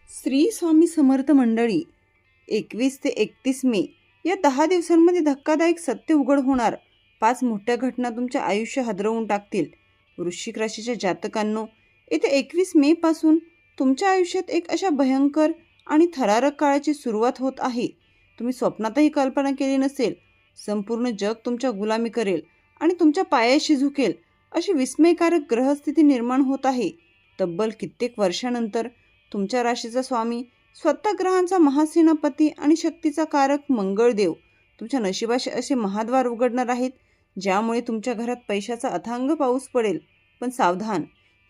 श्री स्वामी समर्थ मंडळी, 21 ते 31 मे या 10 दिवसांमध्ये धक्कादायक सत्य उघड होणार. 5 मोठ्या घटना तुमचे आयुष्य हादरवून टाकतील. वृश्चिक राशीच्या जातकांनो, येत्या 21 मे पासून तुमच्या आयुष्यात एक अशा भयंकर आणि थरारक काळाची सुरुवात होत आहे. तुम्ही स्वप्नातही कल्पना केली नसेल. संपूर्ण जग तुमच्या गुलामी करेल आणि तुमच्या पायाशी झुकेल अशी विस्मयकारक ग्रहस्थिती निर्माण होत आहे. तब्बल कित्येक वर्षानंतर तुमच्या राशीचा स्वामी, स्वतः ग्रहांचा महासेनापती आणि शक्तीचा कारक मंगळदेव तुमच्या नशिबाशी असे महाद्वार उघडणार आहेत, ज्यामुळे तुमच्या घरात पैशाचा अथांग पाऊस पडेल. पण सावधान,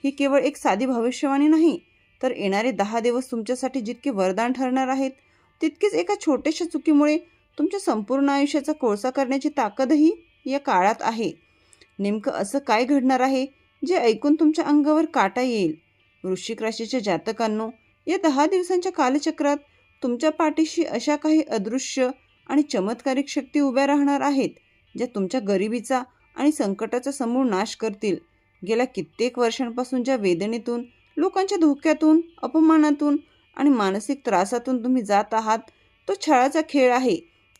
ही केवळ एक साधी भविष्यवाणी नाही, तर येणारे 10 दिवस तुमच्यासाठी जितके वरदान ठरणार आहेत, तितकेच एका छोट्याशा चुकीमुळे तुमच्या संपूर्ण आयुष्याचा कोळसा करण्याची ताकदही या काळात आहे. नेमकं असं काय घडणार आहे जे ऐकून तुमच्या अंगावर काटा येईल? वृश्चिक राशीच्या जातकांनो, या 10 दिवसांच्या कालचक्रात तुमच्या पाठीशी अशा काही अदृश्य आणि चमत्कारिक शक्ती उभ्या राहणार आहेत, ज्या तुमच्या गरिबीचा आणि संकटाचा समूळ नाश करतील. गेल्या कित्येक वर्षांपासून ज्या वेदनेतून, लोकांच्या धोक्यातून, अपमानातून आणि मानसिक त्रासातून तुम्ही जात आहात, तो छळाचा खेळ आहे.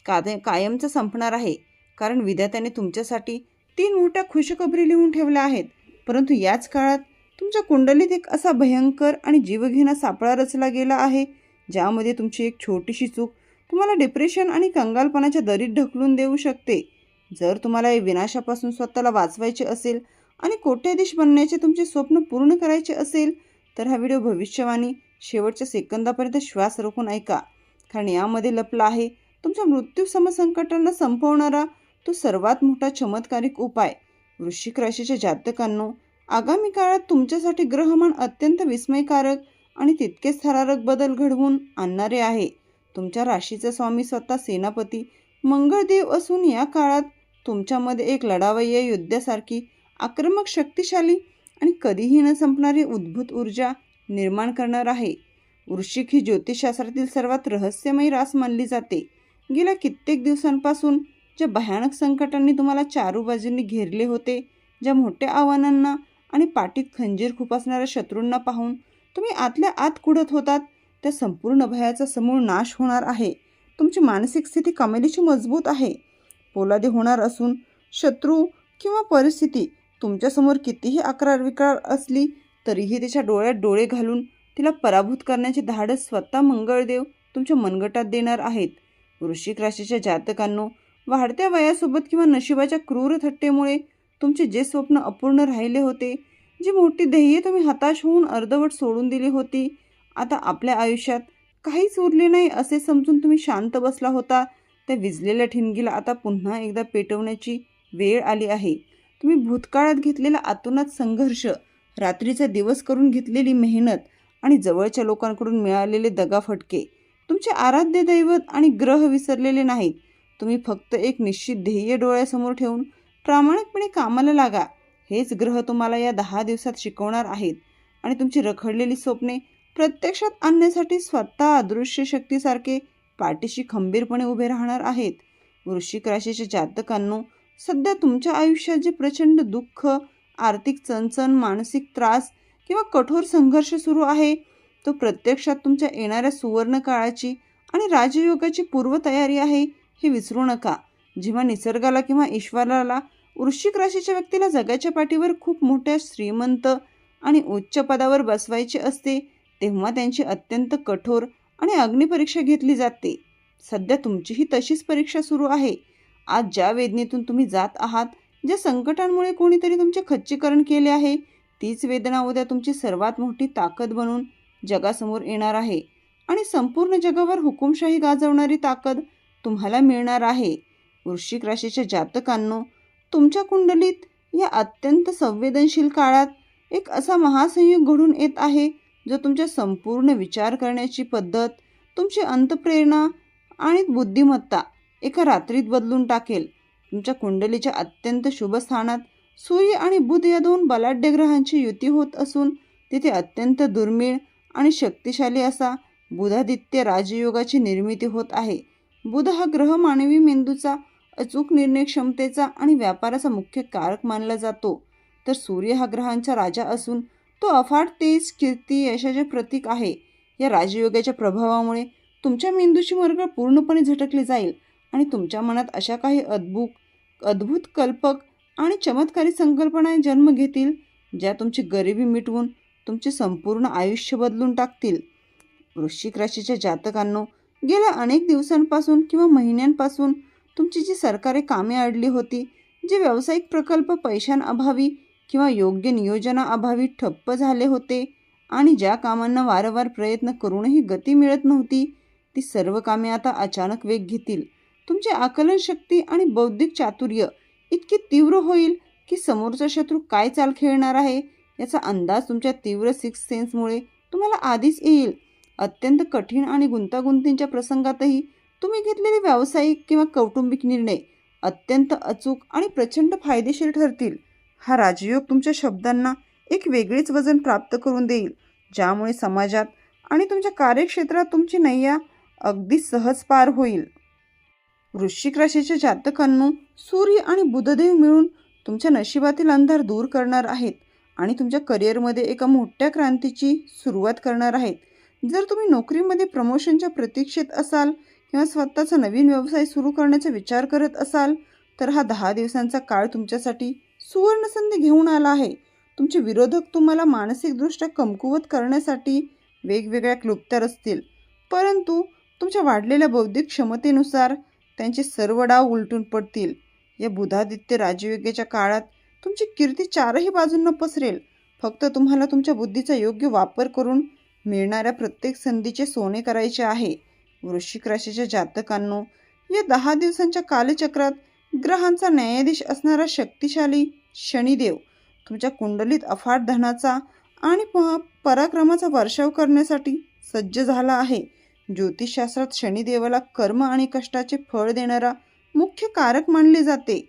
कायमचा संपणार आहे, कारण विधात्याने तुमच्यासाठी 3 मोठ्या खुशखबरी लिहून ठेवल्या आहेत. परंतु याच काळात तुमच्या कुंडलीत एक असा भयंकर आणि जीवघेणा सापळा रचला गेला आहे, ज्यामध्ये तुमची एक छोटीशी चूक तुम्हाला डिप्रेशन आणि कंगालपणाच्या दरीत ढकलून देऊ शकते. जर तुम्हाला या विनाशापासून स्वतःला वाचवायचे असेल आणि कोट्याधीश बनण्याचे तुमचे स्वप्न पूर्ण करायचे असेल, तर हा व्हिडिओ भविष्यवाणी शेवटच्या सेकंदापर्यंत श्वास रोखून ऐका, कारण यामध्ये लपला आहे तुमच्या मृत्यू समसंकटांना संपवणारा तो सर्वात मोठा चमत्कारिक उपाय. वृश्चिक राशीच्या जातकांनो, आगामी काळात तुमच्यासाठी ग्रहमान अत्यंत विस्मयकारक आणि तितकेच थरारक बदल घडवून आणणारे आहे. तुमच्या राशीचा स्वामी स्वतः सेनापती मंगळदेव असून या काळात तुमच्यामध्ये एक लढावय्या योद्ध्यासारखी आक्रमक, शक्तिशाली आणि कधीही न संपणारी उद्भूत ऊर्जा निर्माण करणार आहे. वृश्चिक ही ज्योतिषशास्त्रातील सर्वात रहस्यमयी रास मानली जाते. गेल्या कित्येक दिवसांपासून ज्या भयानक संकटांनी तुम्हाला चारू बाजूंनी घेरले होते, ज्या मोठ्या आव्हानांना आणि पाठीत खंजीर खुपसणाऱ्या शत्रूंना पाहून तुम्ही आतल्या आत कुढत होतात, त्या संपूर्ण भयाचा समूळ नाश होणार आहे. तुमची मानसिक स्थिती कमालीची मजबूत आहे. पोलादी होणार असून शत्रू किंवा परिस्थिती तुमच्यासमोर कितीही अक्रार विक्रार असली तरीही त्याच्या डोळ्यात डोळे घालून तिला पराभूत करण्याचे धाडस स्वतः मंगळदेव तुमच्या मनगटात देणार आहेत. वृश्चिक राशीच्या जातकांनो, वाढत्या वयासोबत किंवा नशिबाच्या क्रूर थट्टेमुळे तुमचे जे स्वप्न अपूर्ण राहिले होते, जी मोठी ध्येये तुम्ही हताश होऊन अर्धवट सोडून दिली होती, आता आपल्या आयुष्यात काहीच उरले नाही असे समजून तुम्ही शांत बसला होता, त्या विझलेल्या ठिणगीला आता पुन्हा एकदा पेटवण्याची वेळ आली आहे. तुम्ही भूतकाळात घेतलेला अतोनात संघर्ष, रात्रीचा दिवस करून घेतलेली मेहनत आणि जवळच्या लोकांकडून मिळालेले दगाफटके, तुमचे आराध्य दैवत आणि ग्रह विसरलेले नाहीत. तुम्ही फक्त एक निश्चित ध्येय डोळ्यासमोर ठेवून प्रामाणिकपणे कामाला लागा. हेच ग्रह तुम्हाला या 10 दिवसात शिकवणार आहेत आणि तुमची रखडलेली स्वप्ने प्रत्यक्षात आणण्यासाठी स्वतः अदृश्य शक्तीसारखे पाठीशी खंबीरपणे उभे राहणार आहेत. वृश्चिक राशीच्या जातकांनो, सध्या तुमच्या आयुष्यात जे प्रचंड दुःख, आर्थिक चणचण, मानसिक त्रास किंवा कठोर संघर्ष सुरू आहे, तो प्रत्यक्षात तुमच्या येणाऱ्या सुवर्ण काळाची आणि राजयोगाची पूर्वतयारी आहे, हे विसरू नका. जेव्हा निसर्गाला किंवा ईश्वराला वृश्चिक राशीच्या व्यक्तीला जगाच्या पाठीवर खूप मोठ्या, श्रीमंत आणि उच्च पदावर बसवायचे असते, तेव्हा त्यांची अत्यंत कठोर आणि अग्निपरीक्षा घेतली जाते. सध्या तुमचीही तशीच परीक्षा सुरू आहे. आज ज्या वेदनेतून तुम्ही जात आहात, ज्या संकटांमुळे कोणीतरी तुमचे खच्चीकरण केले आहे, तीच वेदना उद्या तुमची सर्वात मोठी ताकद बनून जगासमोर येणार आहे आणि संपूर्ण जगावर हुकुमशाही गाजवणारी ताकद तुम्हाला मिळणार आहे. वृश्चिक राशीच्या जातकांनो, तुमच्या कुंडलीत या अत्यंत संवेदनशील काळात एक असा महासंयोग घडून येत आहे, जो तुमच्या संपूर्ण विचार करण्याची पद्धत, तुमची अंतप्रेरणा आणि बुद्धिमत्ता एका रात्रीत बदलून टाकेल. तुमच्या कुंडलीच्या अत्यंत शुभ स्थानात सूर्य आणि बुध या 2 बलाढ्य ग्रहांची युती होत असून तिथे अत्यंत दुर्मिळ आणि शक्तिशाली असा बुधादित्य राजयोगाची निर्मिती होत आहे. बुध हा ग्रह मानवी मेंदूचा, अचूक निर्णय क्षमतेचा आणि व्यापाराचा मुख्य कारक मानला जातो, तर सूर्य हा ग्रहांचा राजा असून तो अफाट तेज, कीर्ती, यशाचे प्रतीक आहे. या राजयोगाच्या प्रभावामुळे तुमच्या मेंदूची मरगळ पूर्णपणे झटकली जाईल आणि तुमच्या मनात अशा काही अद्भुत कल्पक आणि चमत्कारी संकल्पना जन्म घेतील ज्या तुमची गरिबी मिटवून तुमचे संपूर्ण आयुष्य बदलून टाकतील. वृश्चिक राशीच्या जातकांनो, गेल्या अनेक दिवसांपासून किंवा महिन्यांपासून तुमची जी सरकारी कामे अडली होती, जे व्यावसायिक प्रकल्प पैशांअभावी किंवा योग्य नियोजनाअभावी ठप्प झाले होते आणि ज्या कामांना वारंवार प्रयत्न करूनही गती मिळत नव्हती, ती सर्व कामे आता अचानक वेग घेतील. तुमची आकलनशक्ती आणि बौद्धिक चातुर्य इतकी तीव्र होईल की समोरचा शत्रू काय चाल खेळणार आहे याचा अंदाज तुमच्या तीव्र सिक्स सेन्समुळे तुम्हाला आधीच येईल. अत्यंत कठीण आणि गुंतागुंतीच्या प्रसंगातही तुम्ही घेतलेले व्यावसायिक किंवा कौटुंबिक निर्णय अत्यंत अचूक आणि प्रचंड फायदेशीर ठरतील. हा राजयोग तुमच्या शब्दांना एक वेगळेच वजन प्राप्त करून देईल, ज्यामुळे समाजात आणि तुमच्या कार्यक्षेत्रात तुमची नैया अगदी सहज पार होईल. वृश्चिक राशीच्या जातकांनो, सूर्य आणि बुधदेव मिळून तुमच्या नशिबातील अंधार दूर करणार आहेत आणि तुमच्या करिअरमध्ये एका मोठ्या क्रांतीची सुरुवात करणार आहेत. जर तुम्ही नोकरीमध्ये प्रमोशनच्या प्रतीक्षेत असाल किंवा स्वतःचा नवीन व्यवसाय सुरू करण्याचा विचार करत असाल, तर हा 10 दिवसांचा काळ तुमच्यासाठी सुवर्णसंधी घेऊन आला आहे. तुमचे विरोधक तुम्हाला मानसिकदृष्ट्या कमकुवत करण्यासाठी वेगवेगळ्या क्लुप्त्या रचतील, परंतु तुमच्या वाढलेल्या बौद्धिक क्षमतेनुसार त्यांचे सर्व डाव उलटून पडतील. या बुधादित्य राजयोगाच्या काळात तुमची कीर्ती चारही बाजूंना पसरेल. फक्त तुम्हाला तुमच्या बुद्धीचा योग्य वापर करून मिळणाऱ्या प्रत्येक संधीचे सोने करायचे आहे. वृश्चिक राशीच्या जातकांनो, या 10 दिवसांच्या कालचक्रात ग्रहांचा न्यायाधीश असणारा शक्तिशाली शनिदेव तुमच्या कुंडलीत अफाट धनाचा आणि पराक्रमाचा वर्षाव करण्यासाठी सज्ज झाला आहे. ज्योतिषशास्त्रात शनिदेवाला कर्म आणि कष्टाचे फळ देणारा मुख्य कारक मानले जाते.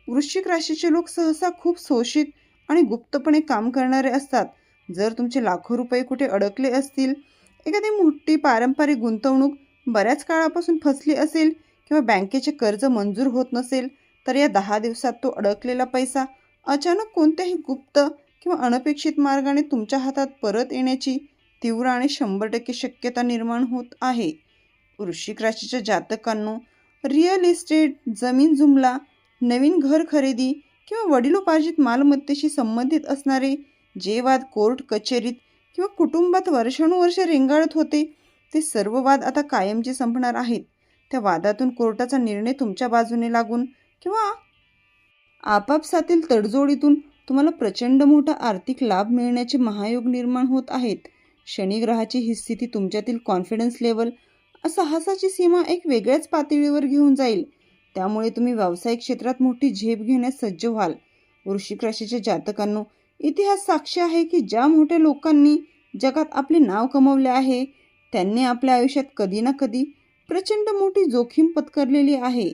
वृश्चिक राशीचे लोक सहसा खूप शोषित आणि गुप्तपणे काम करणारे असतात. जर तुमचे लाखो रुपये कुठे अडकले असतील, एखादी मोठी पारंपरिक गुंतवणूक बऱ्याच काळापासून फसली असेल किंवा बँकेचे कर्ज मंजूर होत नसेल, तर या 10 दिवसात तो अडकलेला पैसा अचानक कोणत्याही गुप्त किंवा अनपेक्षित मार्गाने तुमच्या हातात परत येण्याची तीव्र आणि 100% शक्यता निर्माण होत आहे. वृश्चिक राशीच्या जातकांनो, रिअल इस्टेट, जमीन जुमला, नवीन घर खरेदी किंवा वडिलोपार्जित मालमत्तेशी संबंधित असणारे जे वाद कोर्ट कचेरीत किंवा कुटुंबात वर्षानुवर्ष रेंगाळत होते, ते सर्व वाद आता कायमचे संपणार आहेत. त्या वादातून कोर्टाचा निर्णय तुमच्या बाजूने लागून किंवा आपापसातील तडजोडीतून तुम्हाला प्रचंड मोठा आर्थिक लाभ मिळण्याचे महायोग निर्माण होत आहेत. शनी ग्रहाची ही स्थिती तुमच्यातील कॉन्फिडन्स लेवल, साहसाची सीमा एक वेगळ्याच पातळीवर घेऊन जाईल. त्यामुळे तुम्ही व्यावसायिक क्षेत्रात मोठी झेप घेण्यास सज्ज व्हाल. वृश्चिक राशीच्या जातकांनो, इतिहास साक्षी आहे की ज्या मोठ्या लोकांनी जगात आपले नाव कमवले आहे, त्यांनी आपल्या आयुष्यात कधी ना कधी प्रचंड मोठी जोखीम पत्करलेली आहे.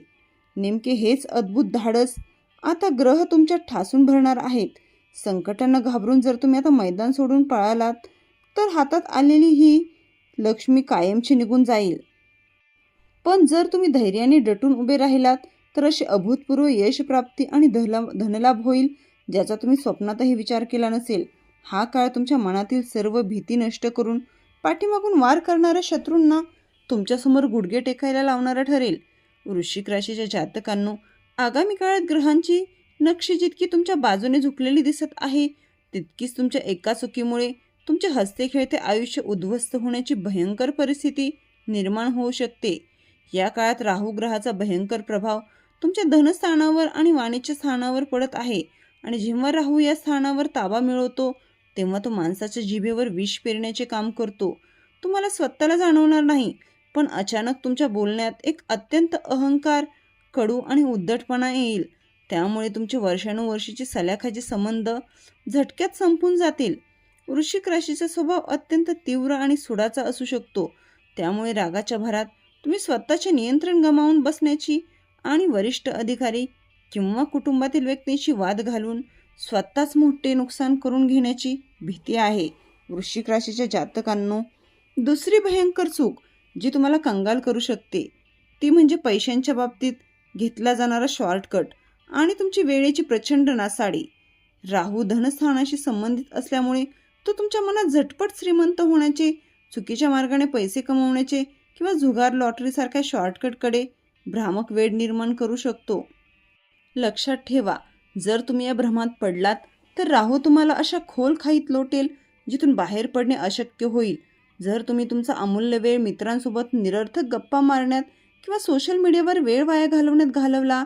नेमके हेच अद्भुत धाडस आता ग्रह तुमच्यात ठासून भरणार आहेत. संकटांना घाबरून जर तुम्ही आता मैदान सोडून पळालात, तर हातात आलेली ही लक्ष्मी कायमची निघून जाईल. पण जर तुम्ही धैर्याने डटून उभे राहिलात, तर असे अभूतपूर्व यश प्राप्ती आणि धनलाभ होईल ज्याचा तुम्ही स्वप्नातही विचार केला नसेल. हा काळ तुमच्या मनातील सर्व भीती नष्ट करून पाठीमागून वार करणाऱ्या शत्रूंना तुमच्यासमोर गुडघे टेकायला लावणारा ठरेल. वृश्चिक राशीच्या जातकांनो, आगामी काळात ग्रहांची नक्षी जितकी तुमच्या बाजूने झुकलेली दिसत आहे, तितकीच तुमच्या एका चुकीमुळे तुमचे हसते खेळते आयुष्य उद्ध्वस्त होण्याची भयंकर परिस्थिती निर्माण होऊ शकते. या काळात राहू ग्रहाचा भयंकर प्रभाव तुमच्या धनस्थानावर आणि वाणिज्य स्थानावर पडत आहे आणि जेव्हा राहू या स्थानावर ताबा मिळवतो, तेव्हा तो माणसाच्या जिभेवर विष पेरण्याचे काम करतो. तुम्हाला स्वतःला जाणवणार नाही, पण अचानक तुमच्या बोलण्यात एक अत्यंत अहंकार, कडू आणि उद्धटपणा येईल. त्यामुळे तुमचे वर्षानुवर्षीचे सल्याखाचे संबंध झटक्यात संपून जातील. वृश्चिक राशीचा स्वभाव अत्यंत तीव्र आणि सुडाचा असू शकतो. त्यामुळे रागाच्या भरात तुम्ही स्वतःचे नियंत्रण गमावून बसण्याची आणि वरिष्ठ अधिकारी किंवा कुटुंबातील व्यक्तींशी वाद घालून स्वतःच मोठे नुकसान करून घेण्याची भीती आहे. वृश्चिक राशीच्या जातकांनो, दुसरी भयंकर चूक जी तुम्हाला कंगाल करू शकते, ती म्हणजे पैशांच्या बाबतीत घेतला जाणारा शॉर्टकट आणि तुमची वेळेची प्रचंड नासाडी. राहू धनस्थानाशी संबंधित असल्यामुळे तो तुमच्या मनात झटपट श्रीमंत होण्याचे चुकीच्या मार्गाने पैसे कमवण्याचे किंवा जुगार लॉटरीसारख्या शॉर्टकटकडे भ्रामक वेड निर्माण करू शकतो. लक्षात ठेवा, जर तुम्ही या भ्रमात पडलात तर राहू तुम्हाला अशा खोल खाईत लोटेल जिथून बाहेर पडणे अशक्य होईल. जर तुम्ही तुमचा अमूल्य वेळ मित्रांसोबत निरर्थक गप्पा मारण्यात किंवा सोशल मीडियावर वेळ वाया घालवण्यात घालवला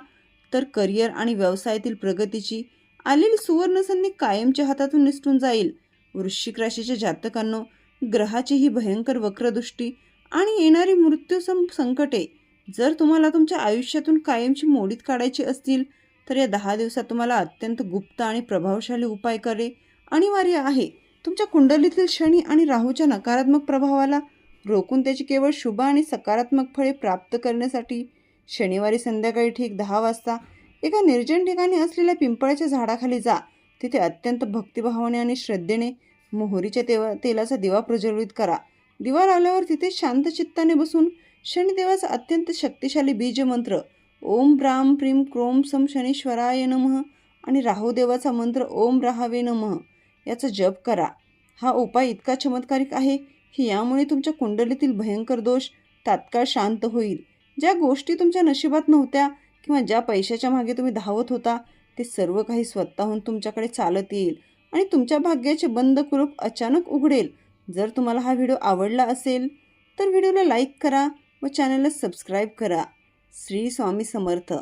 तर करिअर आणि व्यवसायातील प्रगतीची आलेली सुवर्ण संधी कायमच्या हातातून निसटून जाईल. वृश्चिक राशीच्या जातकांनो, ग्रहाची ही भयंकर वक्रदृष्टी आणि येणारी मृत्यू संकटे जर तुम्हाला तुमच्या आयुष्यातून कायमची मोडीत काढायची असतील तर या 10 दिवसात तुम्हाला अत्यंत गुप्त आणि प्रभावशाली उपाय करणे अनिवार्य आहे. तुमच्या कुंडलीतील शनी आणि राहूच्या नकारात्मक प्रभावाला रोखून त्याची केवळ शुभ आणि सकारात्मक फळे प्राप्त करण्यासाठी शनिवारी संध्याकाळी ठीक 10 वाजता एका निर्जन ठिकाणी असलेल्या पिंपळाच्या झाडाखाली जा. तिथे अत्यंत भक्तिभावाने आणि श्रद्धेने मोहरीच्या तेलाचा दिवा प्रज्वलित करा. दिवा लावल्यावर तिथे शांत चित्ताने बसून शनिदेवाचा अत्यंत शक्तिशाली बीजमंत्र ओम ब्राम प्रीम क्रोम सम शनीश्वराय नमः आणि राहुदेवाचा मंत्र ओम राहावे नमः याचा जप करा. हा उपाय इतका चमत्कारिक आहे की यामुळे तुमच्या कुंडलीतील भयंकर दोष तात्काळ शांत होईल. ज्या गोष्टी तुमच्या नशिबात नव्हत्या किंवा ज्या पैशाच्या मागे तुम्ही धावत होता ते सर्व काही स्वतःहून तुमच्याकडे चालत येईल आणि तुमच्या भाग्याचे बंद कुलूप अचानक उघडेल. जर तुम्हाला हा व्हिडिओ आवडला असेल तर व्हिडिओला लाईक करा व चॅनलला सबस्क्राईब करा. श्री स्वामी समर्थ.